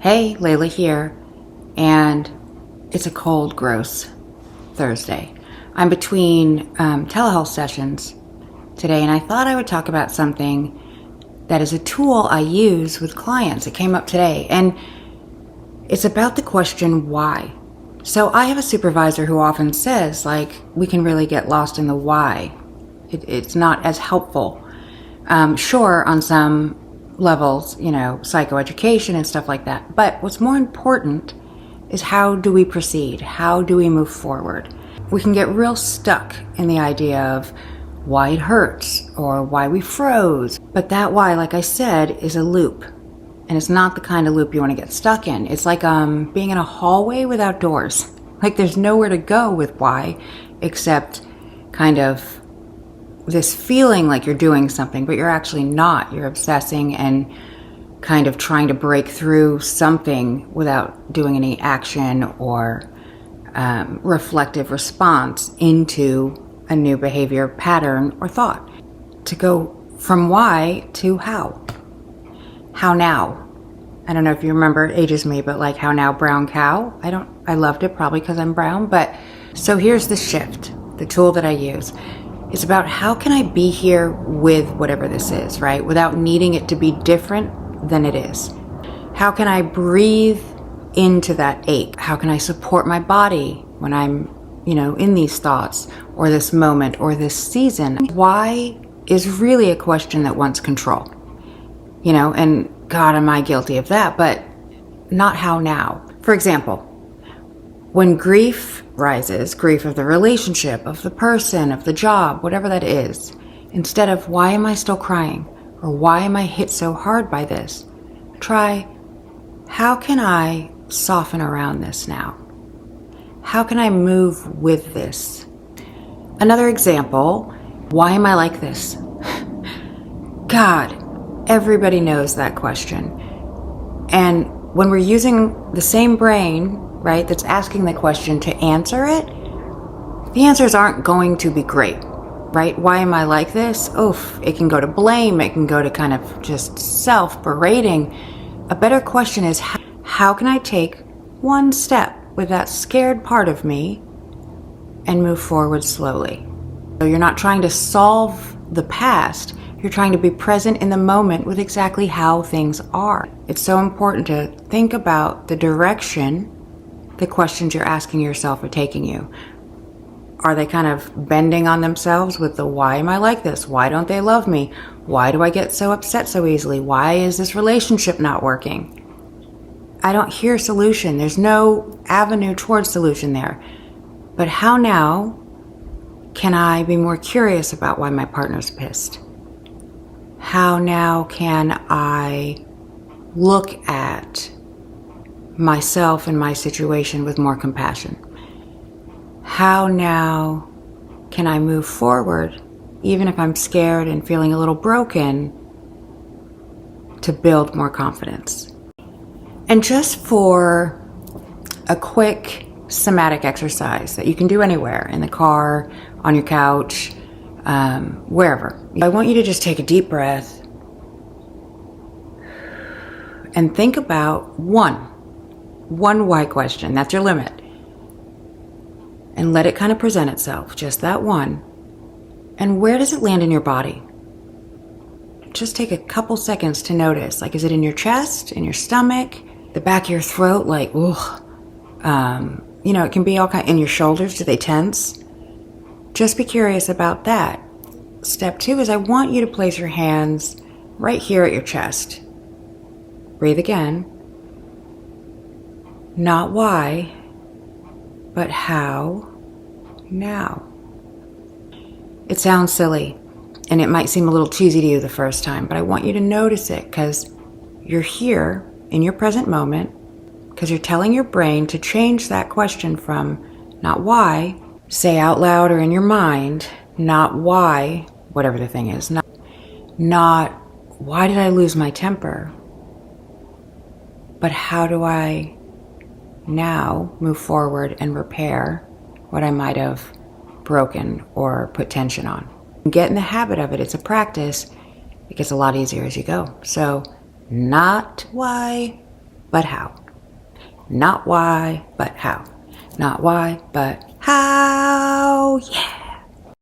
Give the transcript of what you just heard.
Hey, Layla here, and it's a cold, gross Thursday. I'm between telehealth sessions today, and I thought I would talk about something that is a tool I use with clients. It came up today, and it's about the question, why? So I have a supervisor who often says, we can really get lost in the why. It's not as helpful. Sure, on some levels, psychoeducation and stuff like that. But what's more important is, how do we proceed? How do we move forward? We can get real stuck in the idea of why it hurts or why we froze. But that why, like I said, is a loop. And it's not the kind of loop you want to get stuck in. It's like being in a hallway without doors. Like there's nowhere to go with why, except kind of this feeling like you're doing something, but you're actually not. You're obsessing and kind of trying to break through something without doing any action or reflective response into a new behavior pattern or thought. To go from why to how. How now? I don't know if you remember, it ages me, but like how now brown cow? I loved it probably because I'm brown, but so here's the shift, the tool that I use. It's about how can I be here with whatever this is, right? Without needing it to be different than it is. How can I breathe into that ache? How can I support my body when I'm, in these thoughts or this moment or this season? Why is really a question that wants control. And God, am I guilty of that, but not how now. For example, when grief rises, grief of the relationship, of the person, of the job, whatever that is, instead of why am I still crying or why am I hit so hard by this, try how can I soften around this now? How can I move with this? Another example, why am I like this? God, everybody knows that question. And when we're using the same brain, right, that's asking the question to answer it, the answers aren't going to be great, right? Why am I like this? Oof, it can go to blame. It can go to kind of just self-berating. A better question is, how can I take one step with that scared part of me and move forward slowly? So you're not trying to solve the past. You're trying to be present in the moment with exactly how things are. It's so important to think about the direction the questions you're asking yourself are taking you. Are they kind of bending on themselves with the why am I like this? Why don't they love me? Why do I get so upset so easily? Why is this relationship not working? I don't hear solution. There's no avenue towards solution there. But how now can I be more curious about why my partner's pissed? How now can I look at myself and my situation with more compassion? How now can I move forward, even if I'm scared and feeling a little broken, to build more confidence? And just for a quick somatic exercise that you can do anywhere, in the car, on your couch, wherever. I want you to just take a deep breath and think about one why question. That's your limit. And let it kind of present itself, just that one. And where does it land in your body? Just take a couple seconds to notice. Is it in your chest, in your stomach, the back of your throat? It can be all kind. In your shoulders, do they tense? Just be curious about that. Step 2 is I want you to place your hands right here at your chest. Breathe again. Not why, but how now. It sounds silly, and it might seem a little cheesy to you the first time, but I want you to notice it because you're here in your present moment, because you're telling your brain to change that question from not why, say out loud or in your mind, not why, whatever the thing is, not why did I lose my temper, but how do I now move forward and repair what I might have broken or put tension on. Get in the habit of it. It's a practice. It gets a lot easier as you go. So not why, but how. Not why, but how. Not why, but how. Yeah.